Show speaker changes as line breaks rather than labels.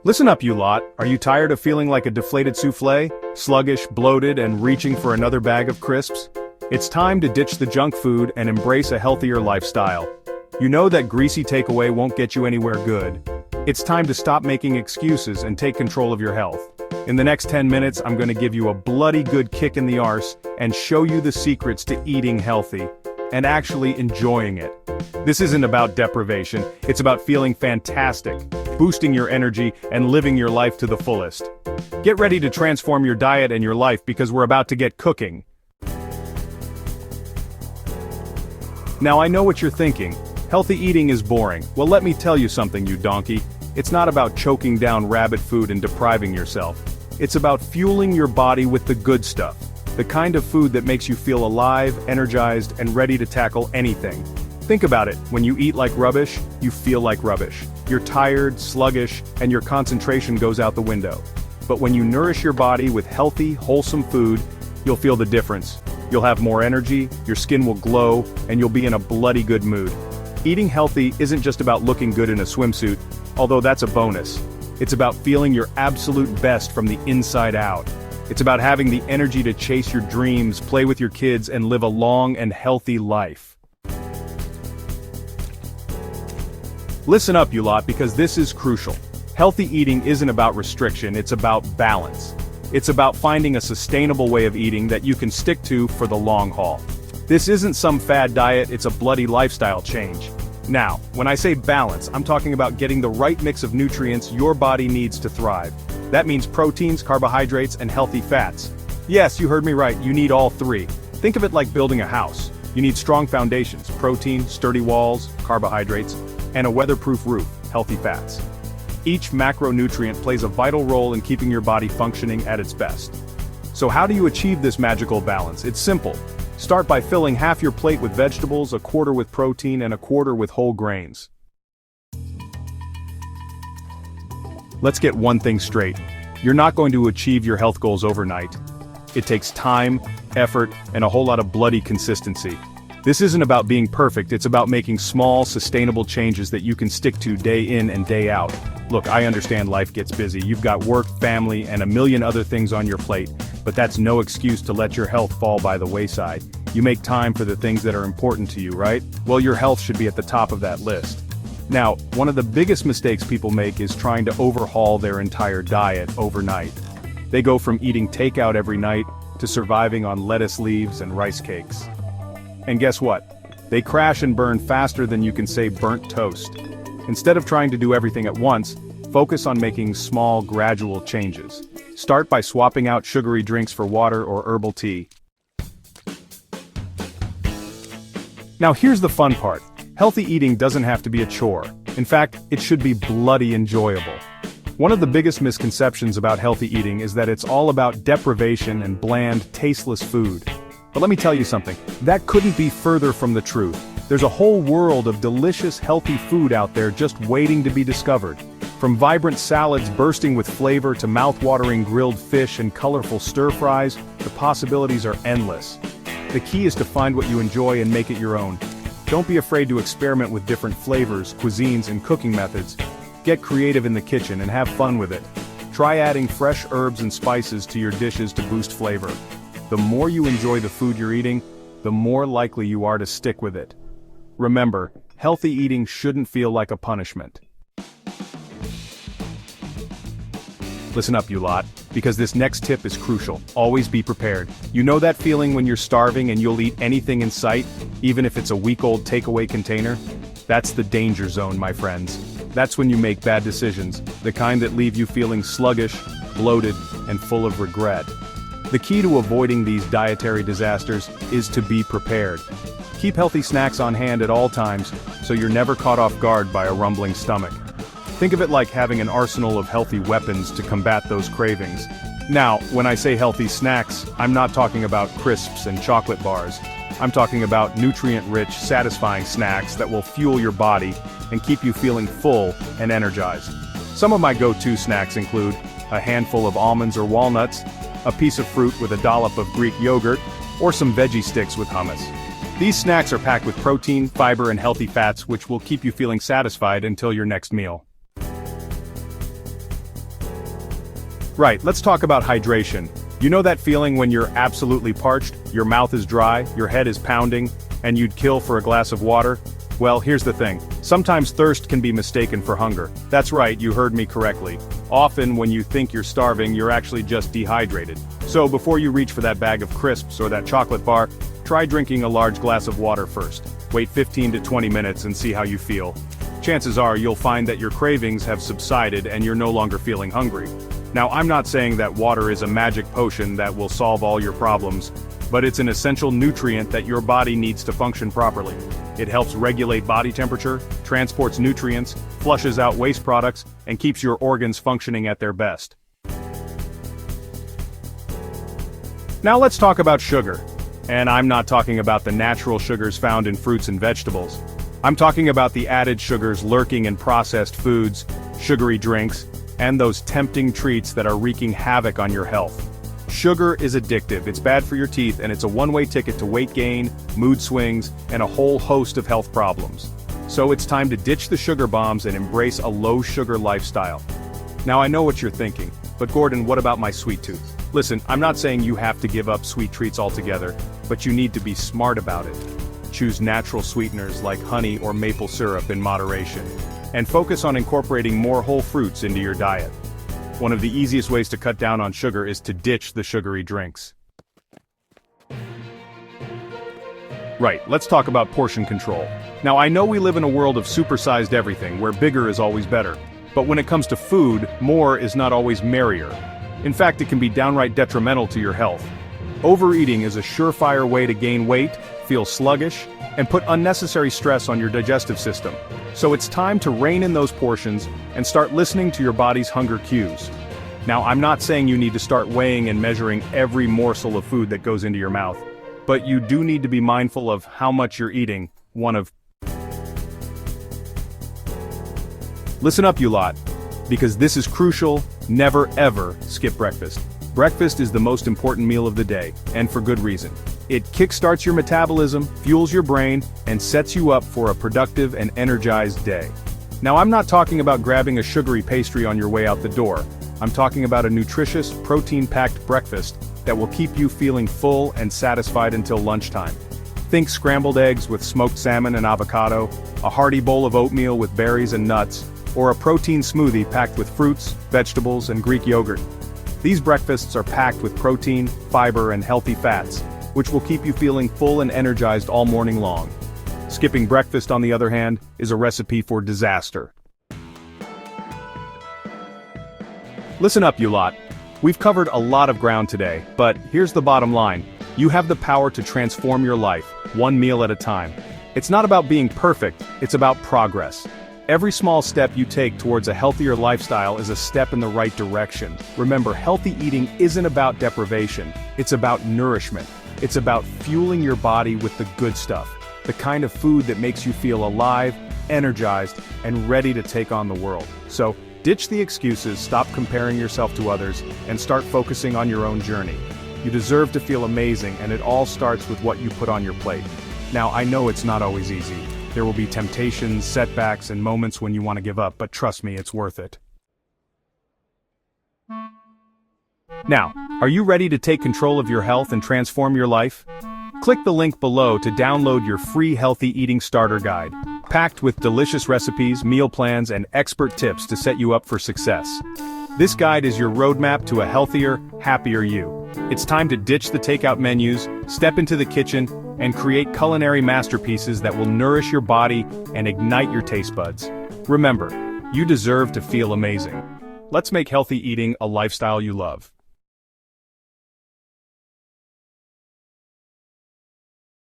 Listen up, you lot. Are you tired of feeling like a deflated souffle? Sluggish, bloated, and reaching for another bag of crisps? It's time to ditch the junk food and embrace a healthier lifestyle. You know that greasy takeaway won't get you anywhere good. It's time to stop making excuses and take control of your health. In the next 10 minutes, I'm going to give you a bloody good kick in the arse and show you the secrets to eating healthy and actually enjoying it. This isn't about deprivation, it's about feeling fantastic, boosting your energy, and living your life to the fullest. Get ready to transform your diet and your life because we're about to get cooking. Now I know what you're thinking. Healthy eating is boring. Well, let me tell you something, you donkey. It's not about choking down rabbit food and depriving yourself. It's about fueling your body with the good stuff. The kind of food that makes you feel alive, energized, and ready to tackle anything. Think about it, when you eat like rubbish, you feel like rubbish. You're tired, sluggish, and your concentration goes out the window. But when you nourish your body with healthy, wholesome food, you'll feel the difference. You'll have more energy, your skin will glow, and you'll be in a bloody good mood. Eating healthy isn't just about looking good in a swimsuit, although that's a bonus. It's about feeling your absolute best from the inside out. It's about having the energy to chase your dreams, play with your kids, and live a long and healthy life. Listen up, you lot, because this is crucial. Healthy eating isn't about restriction, it's about balance. It's about finding a sustainable way of eating that you can stick to for the long haul. This isn't some fad diet, it's a bloody lifestyle change. Now, when I say balance, I'm talking about getting the right mix of nutrients your body needs to thrive. That means proteins, carbohydrates, and healthy fats. Yes, you heard me right, you need all three. Think of it like building a house. You need strong foundations, protein, sturdy walls, carbohydrates, and a weatherproof roof, healthy fats. Each macronutrient plays a vital role in keeping your body functioning at its best. So how do you achieve this magical balance? It's simple. Start by filling half your plate with vegetables, a quarter with protein, and a quarter with whole grains. Let's get one thing straight. You're not going to achieve your health goals overnight. It takes time, effort, and a whole lot of bloody consistency. This isn't about being perfect, it's about making small, sustainable changes that you can stick to day in and day out. Look, I understand life gets busy. You've got work, family, and a million other things on your plate, but that's no excuse to let your health fall by the wayside. You make time for the things that are important to you, right? Well, your health should be at the top of that list. Now, one of the biggest mistakes people make is trying to overhaul their entire diet overnight. They go from eating takeout every night to surviving on lettuce leaves and rice cakes. And guess what? They crash and burn faster than you can say burnt toast. Instead of trying to do everything at once, focus on making small, gradual changes. Start by swapping out sugary drinks for water or herbal tea. Now here's the fun part. Healthy eating doesn't have to be a chore. In fact, it should be bloody enjoyable. One of the biggest misconceptions about healthy eating is that it's all about deprivation and bland, tasteless food. But let me tell you something, that couldn't be further from the truth. There's a whole world of delicious, healthy food out there just waiting to be discovered. From vibrant salads bursting with flavor to mouth-watering grilled fish and colorful stir-fries, the possibilities are endless. The key is to find what you enjoy and make it your own. Don't be afraid to experiment with different flavors, cuisines, and cooking methods. Get creative in the kitchen and have fun with it. Try adding fresh herbs and spices to your dishes to boost flavor. The more you enjoy the food you're eating, the more likely you are to stick with it. Remember, healthy eating shouldn't feel like a punishment. Listen up, you lot, because this next tip is crucial. Always be prepared. You know that feeling when you're starving and you'll eat anything in sight, even if it's a week-old takeaway container? That's the danger zone, my friends. That's when you make bad decisions, the kind that leave you feeling sluggish, bloated, and full of regret. The key to avoiding these dietary disasters is to be prepared. Keep healthy snacks on hand at all times, so you're never caught off guard by a rumbling stomach. Think of it like having an arsenal of healthy weapons to combat those cravings. Now, when I say healthy snacks, I'm not talking about crisps and chocolate bars. I'm talking about nutrient-rich, satisfying snacks that will fuel your body and keep you feeling full and energized. Some of my go-to snacks include a handful of almonds or walnuts, a piece of fruit with a dollop of Greek yogurt, or some veggie sticks with hummus. These snacks are packed with protein, fiber, and healthy fats which will keep you feeling satisfied until your next meal. Right, let's talk about hydration. You know that feeling when you're absolutely parched, your mouth is dry, your head is pounding, and you'd kill for a glass of water? Well, here's the thing. Sometimes thirst can be mistaken for hunger. That's right, you heard me correctly. Often when you think you're starving, you're actually just dehydrated. So before you reach for that bag of crisps or that chocolate bar, try drinking a large glass of water first. Wait 15 to 20 minutes and see how you feel. Chances are you'll find that your cravings have subsided and you're no longer feeling hungry. Now, I'm not saying that water is a magic potion that will solve all your problems, but it's an essential nutrient that your body needs to function properly. It helps regulate body temperature, transports nutrients, flushes out waste products, and keeps your organs functioning at their best. Now let's talk about sugar. And I'm not talking about the natural sugars found in fruits and vegetables. I'm talking about the added sugars lurking in processed foods, sugary drinks, and those tempting treats that are wreaking havoc on your health. Sugar is addictive, it's bad for your teeth, and it's a one-way ticket to weight gain, mood swings, and a whole host of health problems. So it's time to ditch the sugar bombs and embrace a low-sugar lifestyle. Now I know what you're thinking, but Gordon, what about my sweet tooth? Listen, I'm not saying you have to give up sweet treats altogether, but you need to be smart about it. Choose natural sweeteners like honey or maple syrup in moderation, and focus on incorporating more whole fruits into your diet. One of the easiest ways to cut down on sugar is to ditch the sugary drinks. Right, let's talk about portion control. Now I know we live in a world of supersized everything, where bigger is always better. But when it comes to food, more is not always merrier. In fact, it can be downright detrimental to your health. Overeating is a surefire way to gain weight, feel sluggish, and put unnecessary stress on your digestive system. So it's time to rein in those portions and start listening to your body's hunger cues. Now, I'm not saying you need to start weighing and measuring every morsel of food that goes into your mouth, but you do need to be mindful of how much you're eating. Listen up, you lot, because this is crucial. Never ever skip breakfast. Breakfast is the most important meal of the day, and for good reason. It kickstarts your metabolism, fuels your brain, and sets you up for a productive and energized day. Now, I'm not talking about grabbing a sugary pastry on your way out the door. I'm talking about a nutritious, protein-packed breakfast that will keep you feeling full and satisfied until lunchtime. Think scrambled eggs with smoked salmon and avocado, a hearty bowl of oatmeal with berries and nuts, or a protein smoothie packed with fruits, vegetables, and Greek yogurt. These breakfasts are packed with protein, fiber, and healthy fats, which will keep you feeling full and energized all morning long. Skipping breakfast, on the other hand, is a recipe for disaster. Listen up, you lot. We've covered a lot of ground today, but here's the bottom line. You have the power to transform your life, one meal at a time. It's not about being perfect, it's about progress. Every small step you take towards a healthier lifestyle is a step in the right direction. Remember, healthy eating isn't about deprivation, it's about nourishment. It's about fueling your body with the good stuff, the kind of food that makes you feel alive, energized, and ready to take on the world. So, ditch the excuses, stop comparing yourself to others, and start focusing on your own journey. You deserve to feel amazing, and it all starts with what you put on your plate. Now, I know it's not always easy. There will be temptations, setbacks, and moments when you want to give up, but trust me, it's worth it. Now, are you ready to take control of your health and transform your life? Click the link below to download your free healthy eating starter guide, packed with delicious recipes, meal plans, and expert tips to set you up for success. This guide is your roadmap to a healthier, happier you. It's time to ditch the takeout menus, step into the kitchen, and create culinary masterpieces that will nourish your body and ignite your taste buds. Remember, you deserve to feel amazing. Let's make healthy eating a lifestyle you love.